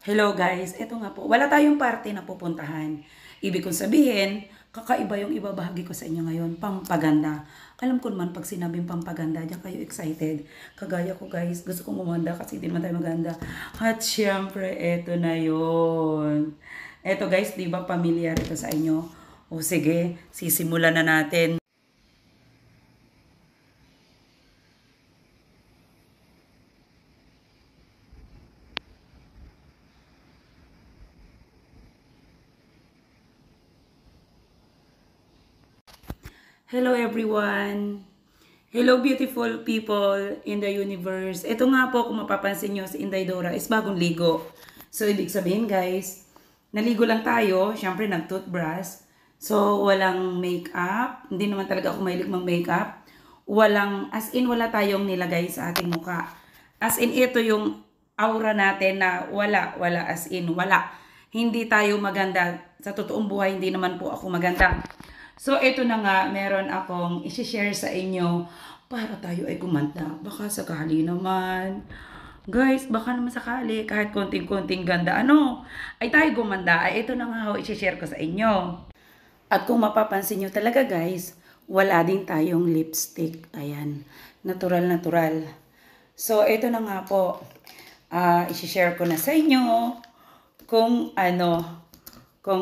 Hello guys, eto nga po, wala tayong party na pupuntahan. Ibig kong sabihin, kakaiba yung ibabahagi ko sa inyo ngayon, pampaganda. Alam ko naman pag sinabing pampaganda, diyan kayo excited. Kagaya ko guys, gusto kong gumanda kasi di naman tayo maganda. At syempre, eto na yon. Eto guys, di ba familiar ito sa inyo? O sige, sisimulan na natin. Hello everyone! Hello beautiful people in the universe. Ito nga po kung mapapansin nyo si Inday Dora is bagong ligo. So ibig sabihin guys, naligo lang tayo, syempre nag-toothbrush. So walang makeup, hindi naman talaga ako mahilig mag-makeup. Walang, as in wala tayong nilagay sa ating mukha. As in ito yung aura natin na wala as in wala. Hindi tayo maganda. Sa totoong buhay hindi naman po ako maganda. So, ito na nga, meron akong isi-share sa inyo para tayo ay gumanda. Baka sakali naman. Guys, baka naman sakali, kahit konting-konting ganda, ay tayo gumanda. Ay, ito na nga ho, isi-share ko sa inyo. At kung mapapansin nyo talaga guys, wala din tayong lipstick. Ayan, natural. So, ito na nga po, isi-share ko na sa inyo kung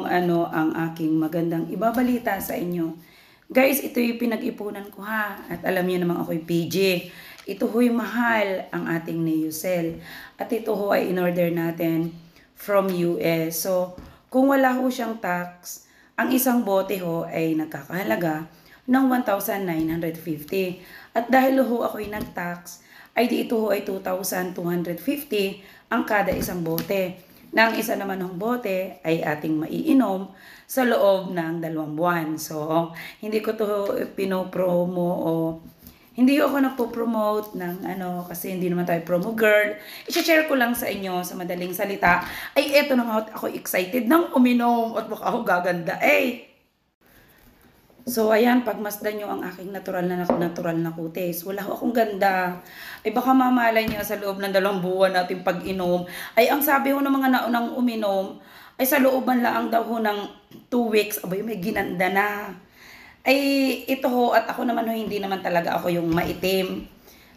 ano ang aking magandang ibabalita sa inyo. Guys, ito yung pinag-ipunan ko ha. At alam niyo naman ako'y PJ. Ito ho'y mahal ang ating Neusel. At ito ho ay in-order natin from US. So, kung wala ho siyang tax, ang isang bote ho ay nagkakahalaga ng 1,950. At dahil ho ako'y nag-tax, ay di ito ho ay 2,250 ang kada isang bote. Na ang isa naman ng bote ay ating maiinom sa loob ng 2 buwan. So, hindi ko to pinopromo o hindi ako nagpo-promote ng kasi hindi naman tayo promo girl. I-share ko lang sa inyo sa madaling salita. Ay, eto na nga ako excited ng uminom at baka ako gaganda. So, ayan, pagmasdan nyo ang aking natural na kutis. Wala akong ganda. Ay, baka mamalay nyo sa loob ng 2 buwan natin pag-inom. Ay, ang sabi ho ng mga naunang uminom, ay sa looban lang daw ho ng 2 weeks, abay, may ginanda na. Ay, ito ho, at ako naman ho, hindi naman talaga ako yung maitim.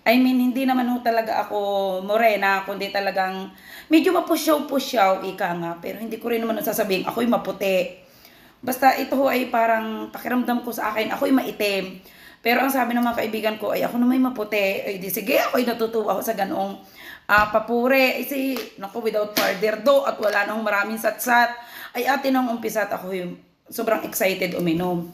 I mean, hindi naman ho talaga ako morena, kundi talagang medyo mapusyaw-pusyaw, ika nga. Pero hindi ko rin naman sasabihin, ako'y maputi. Basta ito ho ay parang pakiramdam ko sa akin, ako'y maitim. Pero ang sabi ng mga kaibigan ko, ay ako na may maputi. Ay di sige, ako'y natutuwa ako sa ganong papure. Ay si, naku, without further ado at wala nang maraming satsat. Ay atin ang umpisa at ako yung sobrang excited uminom.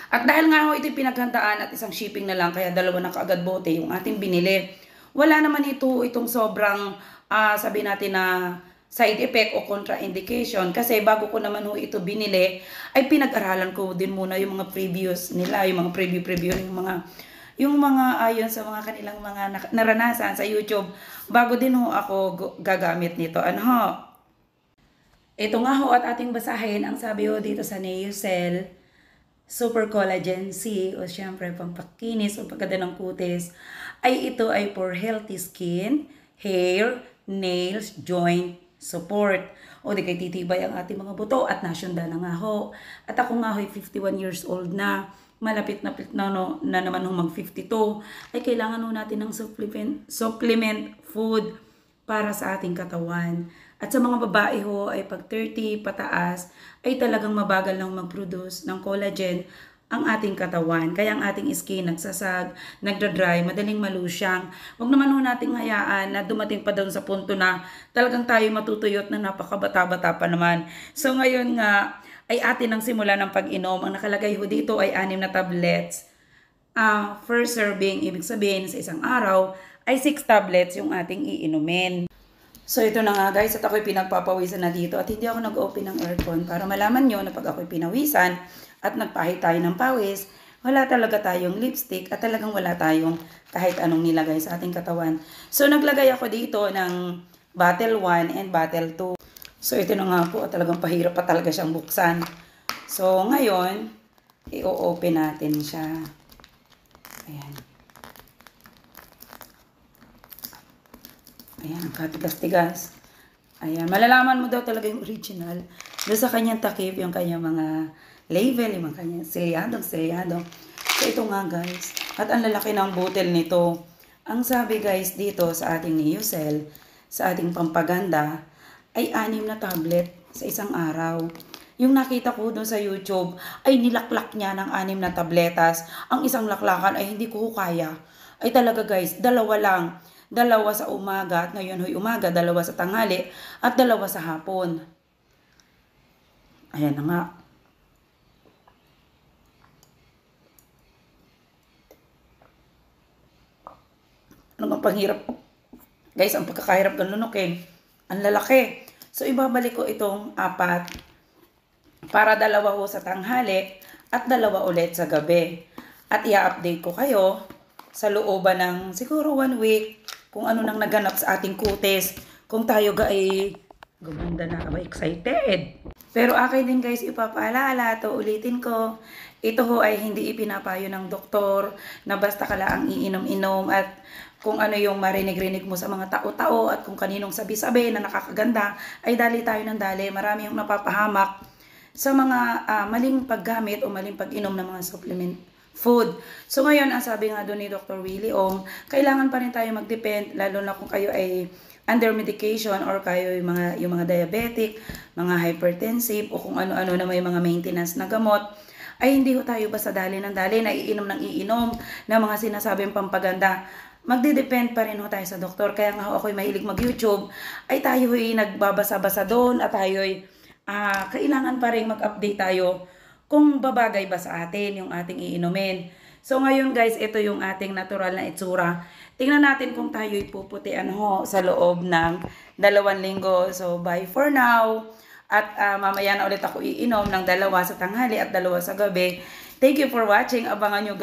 At dahil nga ho ito'y pinaghandaan at isang shipping na lang, kaya 2 na kaagad bote yung ating binili. Wala naman itong sobrang, sabi natin na side effect o contraindication kasi bago ko naman ho ito binili ay pinag-aralan ko din muna yung mga previous nila, yung mga preview yung mga ayon sa mga kanilang mga naranasan sa YouTube bago din ho ako gagamit nito. Ito nga ho at ating basahin ang sabi ho dito sa Neusel Super Collagen C o syempre pampakinis o pagkada ng kutis ay ito ay for healthy skin, hair, nails, joint support. O di kay titibay ang ating mga buto at nasyunda na nga ho. At ako nga ho 51 years old na. Malapit na naman ho mag 52. Ay kailangan ho natin ng supplement food para sa ating katawan. At sa mga babae ho ay pag 30 pataas ay talagang mabagal lang mag-produce ng collagen ang ating katawan. Kaya ang ating skin nagsasag, nagda-dry, madaling malusyang. Huwag naman ho nating hayaan na dumating pa doon sa punto na talagang tayo matutuyot na napakabata-bata pa naman. So ngayon nga ay atin ang simula ng pag-inom. Ang nakalagay ho dito ay 6 na tablets. First serving, ibig sabihin sa isang araw ay 6 tablets yung ating iinumin. So ito na nga guys, at ako'y pinagpapawisan na dito at hindi ako nag-open ng aircon para malaman nyo na pag ako'y pinawisan at nagpahid tayo ng pawis, wala talaga tayong lipstick at talagang wala tayong kahit anong nilagay sa ating katawan. So naglagay ako dito ng bottle 1 and bottle 2. So ito na nga po at talagang pahirap pa talaga siyang buksan. So ngayon, i-open natin siya. Ayan. Ayan, ang katigas-tigas. Ayan, malalaman mo daw talaga yung original. Doon sa kanyang takip, yung kanyang mga label, yung mga kanyang selyadong. So ito nga guys, at ang lalaki ng butel nito. Ang sabi guys dito sa ating Neosel, sa ating pampaganda, ay 6 na tablet sa isang araw. Yung nakita ko doon sa YouTube, ay nilaklak niya ng 6 na tabletas. Ang isang laklakan ay hindi ko kaya. Ay talaga guys, dalawa lang. Dalawa sa umaga at ngayon hoy umaga, dalawa sa tanghali at dalawa sa hapon. Ayan na nga. Ano bang panghirap? Guys, ang pagkakahirap ng lunukin, ang lalaki. So, ibabalik ko itong 4 para dalawa ho sa tanghali at dalawa ulit sa gabi. At i-update ko kayo sa looban ng siguro 1 week kung ano nang naganap sa ating kutis. Kung tayo ay gumanda na ba excited. Pero akin din guys, ipapaalala to, ulitin ko. Ito ho ay hindi ipinapayo ng doktor na basta ka lang iinom-inom at kung ano yung marinig-rinig mo sa mga tao-tao at kung kaninong sabi-sabi na nakakaganda, ay dali tayo ng dali. Marami yung napapahamak sa mga maling paggamit o maling pag-inom ng mga supplement food. So ngayon, ang sabi nga doon ni Dr. Willie Ong, kailangan pa rin tayo mag-depend, lalo na kung kayo ay under medication or kayo yung mga diabetic, mga hypertensive o kung ano-ano na may mga maintenance na gamot, ay hindi ho tayo basta dali ng dali, naiinom ng iinom ng mga sinasabing pampaganda. Magde-depend pa rin ho tayo sa doktor. Kaya nga ako'y mahilig mag-YouTube, ay tayo'y nagbabasa-basa doon at tayo'y kailangan pa rin mag-update tayo kung babagay ba sa atin yung ating iinumin. So ngayon guys, ito yung ating natural na itsura. Tingnan natin kung tayo'y puputian ho sa loob ng 2 linggo. So bye for now. At mamaya na ulit ako iinom ng 2 sa tanghali at 2 sa gabi. Thank you for watching. Abangan nyo